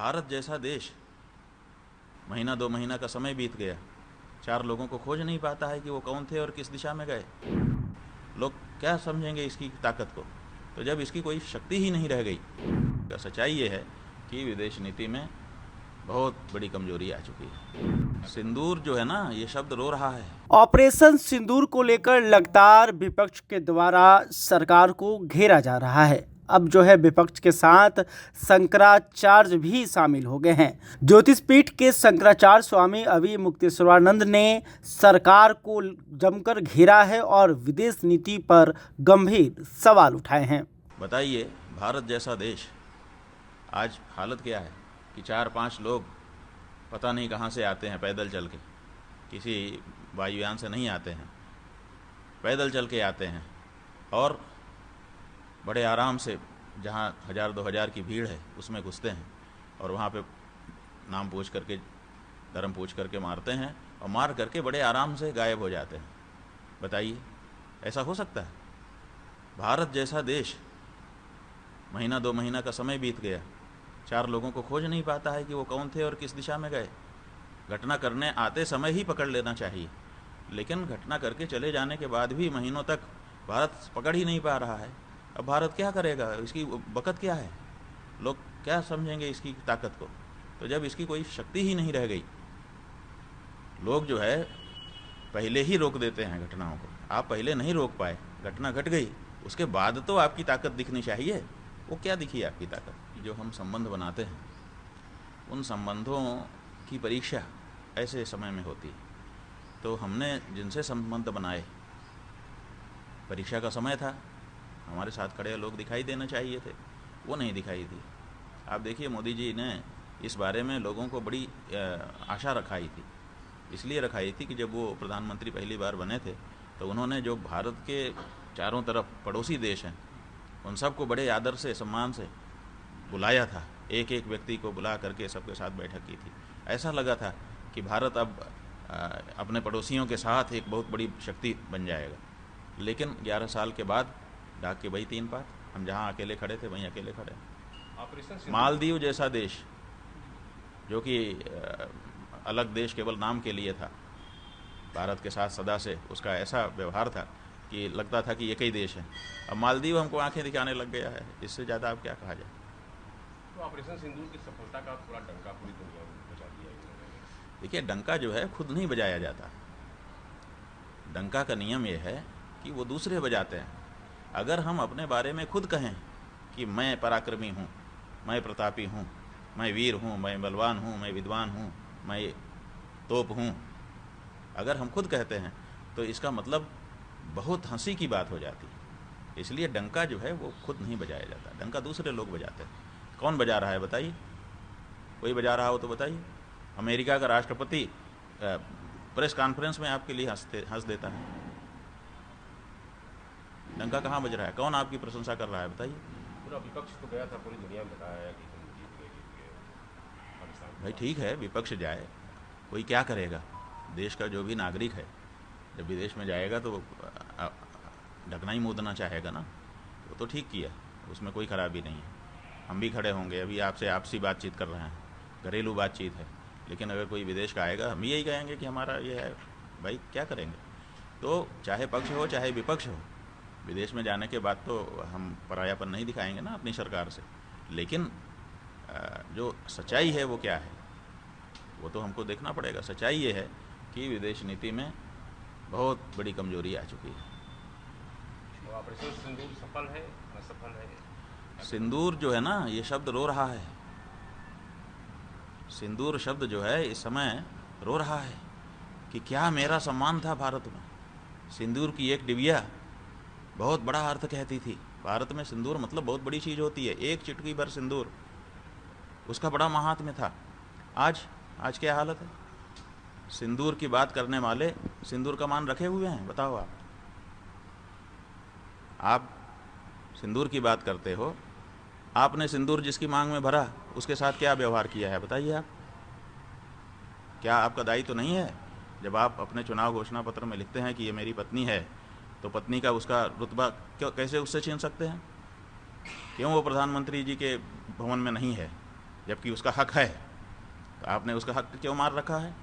भारत जैसा देश, महीना 2 महीना का समय बीत गया, 4 लोगों को खोज नहीं पाता है कि वो कौन थे और किस दिशा में गए। लोग क्या समझेंगे इसकी ताकत को? तो जब इसकी कोई शक्ति ही नहीं रह गई। सच्चाई ये है कि विदेश नीति में बहुत बड़ी कमजोरी आ चुकी है। सिंदूर जो है ना, ये शब्द रो रहा है। ऑपरेशन सिंदूर को लेकर लगातार विपक्ष के द्वारा सरकार को घेरा जा रहा है। अब जो है विपक्ष के साथ शंकराचार्य भी शामिल हो गए हैं। ज्योतिष पीठ के शंकराचार्य स्वामी अवि मुक्तेश्वरानंद ने सरकार को जमकर घेरा है और विदेश नीति पर गंभीर सवाल उठाए हैं। बताइए, भारत जैसा देश, आज हालत क्या है कि 4-5 लोग पता नहीं कहाँ से आते हैं पैदल चल के, किसी वायुयान से नहीं आते हैं, पैदल चल के आते हैं और बड़े आराम से जहाँ 1000-2000 की भीड़ है उसमें घुसते हैं और वहाँ पे नाम पूछ करके, धर्म पूछ करके मारते हैं और मार करके बड़े आराम से गायब हो जाते हैं। बताइए, ऐसा हो सकता है? भारत जैसा देश, महीना 2 महीना का समय बीत गया, 4 लोगों को खोज नहीं पाता है कि वो कौन थे और किस दिशा में गए। घटना करने आते समय ही पकड़ लेना चाहिए, लेकिन घटना करके चले जाने के बाद भी महीनों तक भारत पकड़ ही नहीं पा रहा है। अब भारत क्या करेगा? इसकी बकत क्या है? लोग क्या समझेंगे इसकी ताकत को? तो जब इसकी कोई शक्ति ही नहीं रह गई, लोग जो है पहले ही रोक देते हैं घटनाओं को। आप पहले नहीं रोक पाए, घटना घट गई, उसके बाद तो आपकी ताकत दिखनी चाहिए। वो क्या दिखी आपकी ताकत? जो हम संबंध बनाते हैं, उन संबंधों की परीक्षा ऐसे समय में होती है। तो हमने जिनसे संबंध बनाए, परीक्षा का समय था, हमारे साथ खड़े लोग दिखाई देना चाहिए थे, वो नहीं दिखाई दी। आप देखिए, मोदी जी ने इस बारे में लोगों को बड़ी आशा रखाई थी। इसलिए रखाई थी कि जब वो प्रधानमंत्री पहली बार बने थे तो उन्होंने जो भारत के चारों तरफ पड़ोसी देश हैं उन सबको बड़े आदर से, सम्मान से बुलाया था। एक एक व्यक्ति को बुला करके सबके साथ बैठक की थी। ऐसा लगा था कि भारत अब अपने पड़ोसियों के साथ एक बहुत बड़ी शक्ति बन जाएगा। लेकिन 11 साल के बाद डाक के वही 3 पात, हम जहाँ अकेले खड़े थे वहीं अकेले खड़े। मालदीव जैसा देश, जो कि अलग देश केवल नाम के लिए था, भारत के साथ सदा से उसका ऐसा व्यवहार था कि लगता था कि एक ही देश है। अब मालदीव हमको आंखें दिखाने लग गया है। इससे ज़्यादा अब क्या कहा जाए? तो ऑपरेशन सिंदूर की सफलता का पूरा डंका पूरी दुनिया में बजा दिया इन्होंने। देखिए, डंका जो है खुद नहीं बजाया जाता। डंका का नियम यह है कि वो दूसरे बजाते हैं। अगर हम अपने बारे में खुद कहें कि मैं पराक्रमी हूँ, मैं प्रतापी हूँ, मैं वीर हूँ, मैं बलवान हूँ, मैं विद्वान हूँ, मैं तोप हूँ, अगर हम खुद कहते हैं तो इसका मतलब बहुत हंसी की बात हो जाती है। इसलिए डंका जो है वो खुद नहीं बजाया जाता, डंका दूसरे लोग बजाते हैं। कौन बजा रहा है बताइए? कोई बजा रहा हो तो बताइए। अमेरिका का राष्ट्रपति प्रेस कॉन्फ्रेंस में आपके लिए हंस देता है। डंका कहाँ बज रहा है? कौन आपकी प्रशंसा कर रहा है बताइए? पूरा विपक्ष तो गया था, पूरी दुनिया में बताया कि हम जीत गए पाकिस्तान। भाई ठीक है, विपक्ष जाए, कोई क्या करेगा? देश का जो भी नागरिक है जब विदेश में जाएगा तो ढकना ही मुदना चाहेगा ना। वो तो ठीक किया, उसमें कोई खराबी नहीं है। हम भी खड़े होंगे, अभी आपसे आपसी बातचीत कर रहे हैं, घरेलू बातचीत है, लेकिन अगर कोई विदेश का आएगा हम यही कहेंगे कि हमारा ये है। भाई क्या करेंगे? तो चाहे पक्ष हो चाहे विपक्ष हो, विदेश में जाने के बाद तो हम परायापन नहीं दिखाएंगे ना अपनी सरकार से। लेकिन जो सच्चाई है वो क्या है, वो तो हमको देखना पड़ेगा। सच्चाई ये है कि विदेश नीति में बहुत बड़ी कमजोरी आ चुकी है। तो ऑपरेशन सिंदूर सफल है, असफल है? सिंदूर जो है ना, ये शब्द रो रहा है। सिंदूर शब्द जो है इस समय रो रहा है कि क्या मेरा सम्मान था भारत में। सिंदूर की एक डिबिया बहुत बड़ा अर्थ कहती थी। भारत में सिंदूर मतलब बहुत बड़ी चीज़ होती है। एक चुटकी भर सिंदूर, उसका बड़ा महात्म्य था। आज क्या हालत है? सिंदूर की बात करने वाले सिंदूर का मान रखे हुए हैं। बताओ, आप सिंदूर की बात करते हो, आपने सिंदूर जिसकी मांग में भरा उसके साथ क्या व्यवहार किया है बताइए आप? क्या आपका दायित्व तो नहीं है? जब आप अपने चुनाव घोषणा पत्र में लिखते हैं कि ये मेरी पत्नी है, तो पत्नी का उसका रुतबा कैसे उससे छीन सकते हैं? क्यों वो प्रधानमंत्री जी के भवन में नहीं है? जबकि उसका हक है। तो आपने उसका हक क्यों मार रखा है?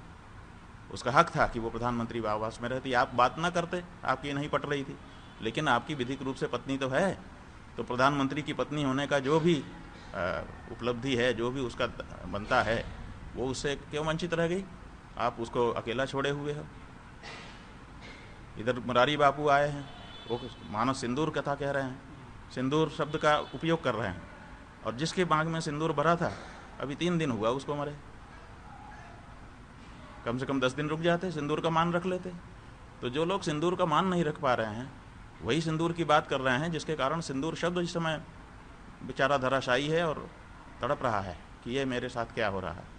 उसका हक था कि वो प्रधानमंत्री आवास में रहती, आप बात ना करते, आपकी नहीं पट रही थी। लेकिन आपकी विधिक रूप से पत्नी तो है, तो प्रधानमंत्री की पत्नी होने का जो भी उपलब्धि है, जो भी उसका बनता है, वो उससे क्यों वंचित रह गई? आप उसको अकेला छोड़े हुए हो। इधर मुरारी बापू आए हैं, वो मानो सिंदूर कथा कह रहे हैं, सिंदूर शब्द का उपयोग कर रहे हैं, और जिसके बाग में सिंदूर भरा था अभी 3 दिन हुआ उसको मरे। कम से कम 10 दिन रुक जाते, सिंदूर का मान रख लेते। तो जो लोग सिंदूर का मान नहीं रख पा रहे हैं, वही सिंदूर की बात कर रहे हैं, जिसके कारण सिंदूर शब्द इस समय बेचारा धराशायी है और तड़प रहा है कि ये मेरे साथ क्या हो रहा है।